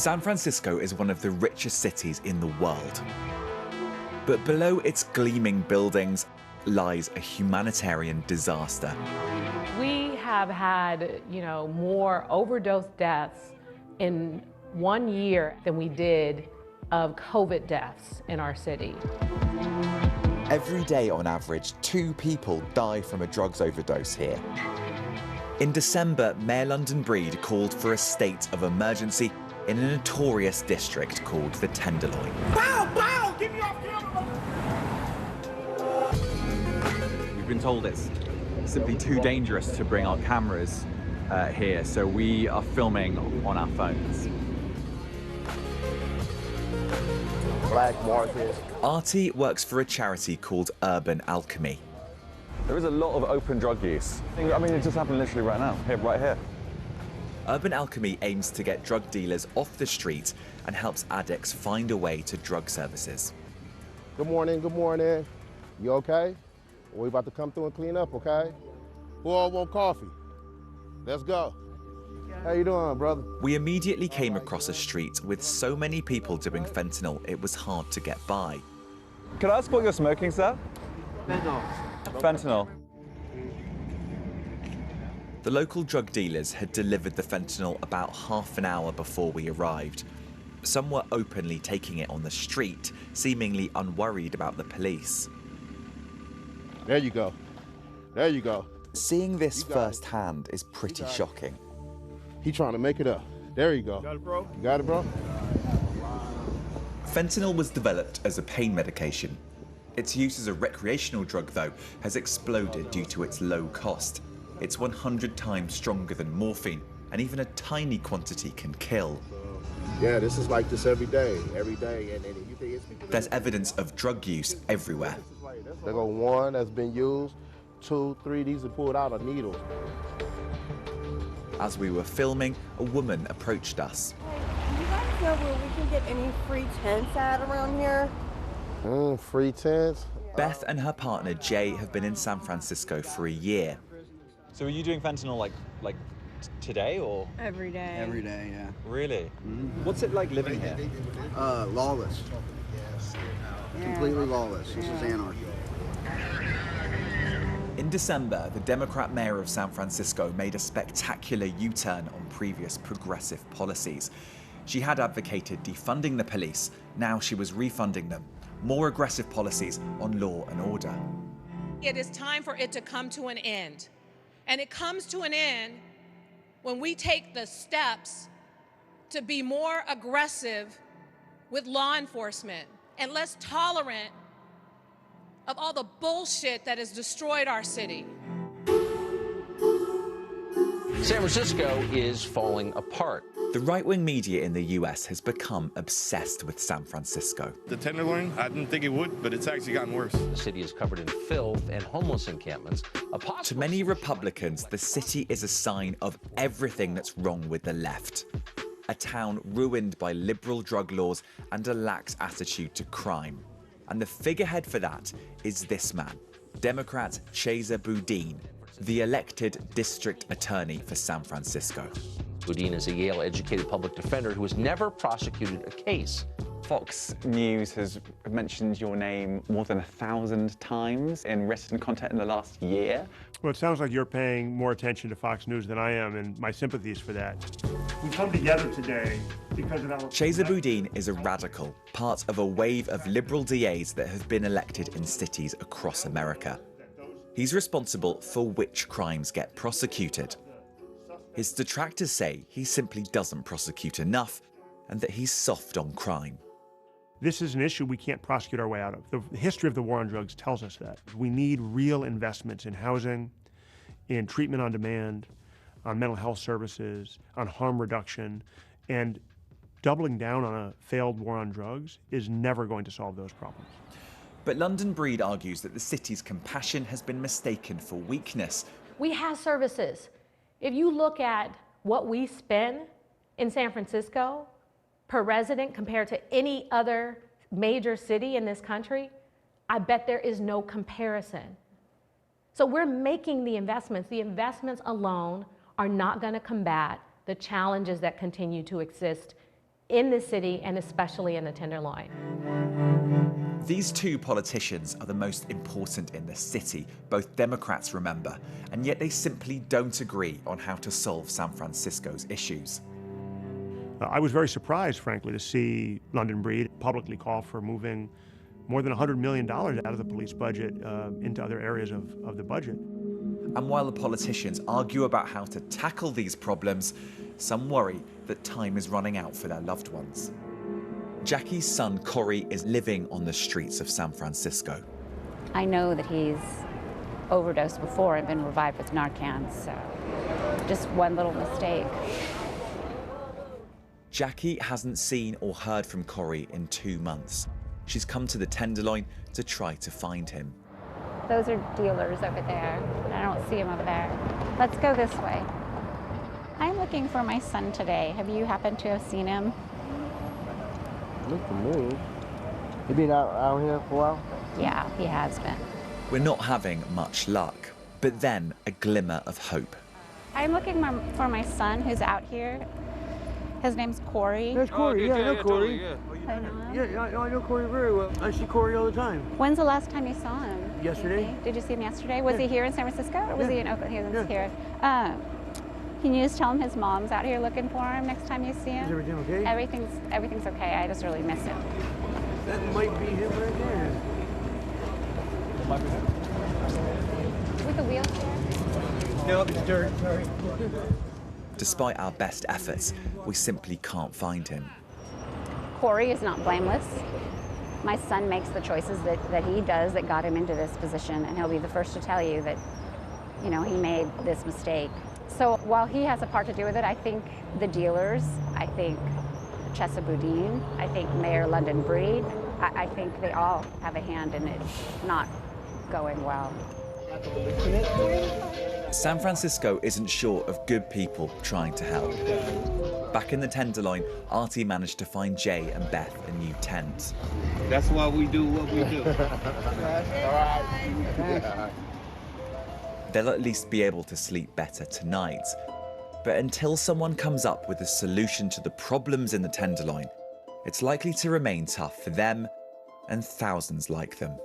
San Francisco is one of the richest cities in the world. But below its gleaming buildings lies a humanitarian disaster. We have had, more overdose deaths in 1 year than we did of COVID deaths in our city. Every day, on average, 2 people die from a drugs overdose here. In December, Mayor London Breed called for a state of emergency in a notorious district called the Tenderloin. Bow, bow! Get me off camera! We've been told it's simply too dangerous to bring our cameras here, so we are filming on our phones. Black market. Artie works for a charity called Urban Alchemy. There is a lot of open drug use. I mean, it just happened literally right now, right here. Urban Alchemy aims to get drug dealers off the street and helps addicts find a way to drug services. Good morning, good morning. You okay? We about to come through and clean up, okay? Who all want coffee? Let's go. How you doing, brother? We immediately came across a street with so many people doing fentanyl, it was hard to get by. Can I ask what you're smoking, sir? Fentanyl. Fentanyl. The local drug dealers had delivered the fentanyl about half an hour before we arrived. Some were openly taking it on the street, seemingly unworried about the police. There you go. There you go. Seeing this firsthand is pretty shocking. He trying to make it up. There you go. Got it, bro? You got it, bro? Fentanyl was developed as a pain medication. Its use as a recreational drug, though, has exploded due to its low cost. It's 100 times stronger than morphine, and even a tiny quantity can kill. Yeah, this is like this every day. And you think it's... There's evidence of drug use everywhere. There go 1 that's been used, 2, 3, these are pulled out of needles. As we were filming, a woman approached us. Do you guys know where we can get any free tents at around here? Free tents? Beth and her partner Jay have been in San Francisco for a year. So are you doing fentanyl like today or? Every day. Every day, yeah. Really? What's it like living here? Lawless. Completely lawless. This is anarchy. In December, the Democrat mayor of San Francisco made a spectacular U-turn on previous progressive policies. She had advocated defunding the police. Now she was refunding them. More aggressive policies on law and order. It is time for it to come to an end. And it comes to an end when we take the steps to be more aggressive with law enforcement and less tolerant of all the bullshit that has destroyed our city. San Francisco is falling apart. The right-wing media in the US has become obsessed with San Francisco. The Tenderloin, I didn't think it would, but it's actually gotten worse. The city is covered in filth and homeless encampments. To many Republicans, the city is a sign of everything that's wrong with the left. A town ruined by liberal drug laws and a lax attitude to crime. And the figurehead for that is this man, Democrat Chesa Boudin, the elected district attorney for San Francisco. Boudin is a Yale-educated public defender who has never prosecuted a case. Fox News has mentioned your name more than 1,000 times in written content in the last year. Well, it sounds like you're paying more attention to Fox News than I am, and my sympathies for that. We come together today because of our... Chesa Boudin is a radical, part of a wave of liberal DAs that have been elected in cities across America. He's responsible for which crimes get prosecuted. His detractors say he simply doesn't prosecute enough and that he's soft on crime. This is an issue we can't prosecute our way out of. The history of the war on drugs tells us that. We need real investments in housing, in treatment on demand, on mental health services, on harm reduction, and doubling down on a failed war on drugs is never going to solve those problems. But London Breed argues that the city's compassion has been mistaken for weakness. We have services. If you look at what we spend in San Francisco per resident compared to any other major city in this country, I bet there is no comparison. So we're making the investments. The investments alone are not going to combat the challenges that continue to exist in the city and especially in the Tenderloin. These two politicians are the most important in the city, both Democrats, remember, and yet they simply don't agree on how to solve San Francisco's issues. I was very surprised, frankly, to see London Breed publicly call for moving more than $100 million out of the police budget into other areas of the budget. And while the politicians argue about how to tackle these problems, some worry that time is running out for their loved ones. Jackie's son, Corey, is living on the streets of San Francisco. I know that he's overdosed before and been revived with Narcan, so just one little mistake. Jackie hasn't seen or heard from Corey in 2 months. She's come to the Tenderloin to try to find him. Those are dealers over there. I don't see him over there. Let's go this way. I'm looking for my son today. Have you happened to have seen him? Look to me. He been out here for a while? Yeah, he has been. We're not having much luck, but then a glimmer of hope. I'm looking for my son who's out here. His name's Corey. That's Corey, yeah, I know Corey. I know him. Yeah, I know Corey very well. I see Corey all the time. When's the last time you saw him? Yesterday. Did you see him yesterday? Was he here in San Francisco or was he in Oakland? He was here. Can you just tell him his mom's out here looking for him next time you see him? Is everything okay? Everything's okay. I just really miss him. That might be him right there. With a wheelchair? No, it's dirt. Sorry. Despite our best efforts, we simply can't find him. Corey is not blameless. My son makes the choices that he does that got him into this position, and he'll be the first to tell you that, you know, he made this mistake. So while he has a part to do with it, I think the dealers, I think Chesa Boudin, I think Mayor London Breed, I think they all have a hand in it not going well. San Francisco isn't short of good people trying to help. Back in the Tenderloin, Artie managed to find Jay and Beth a new tent. That's why we do what we do. They'll at least be able to sleep better tonight. But until someone comes up with a solution to the problems in the Tenderloin, it's likely to remain tough for them and thousands like them.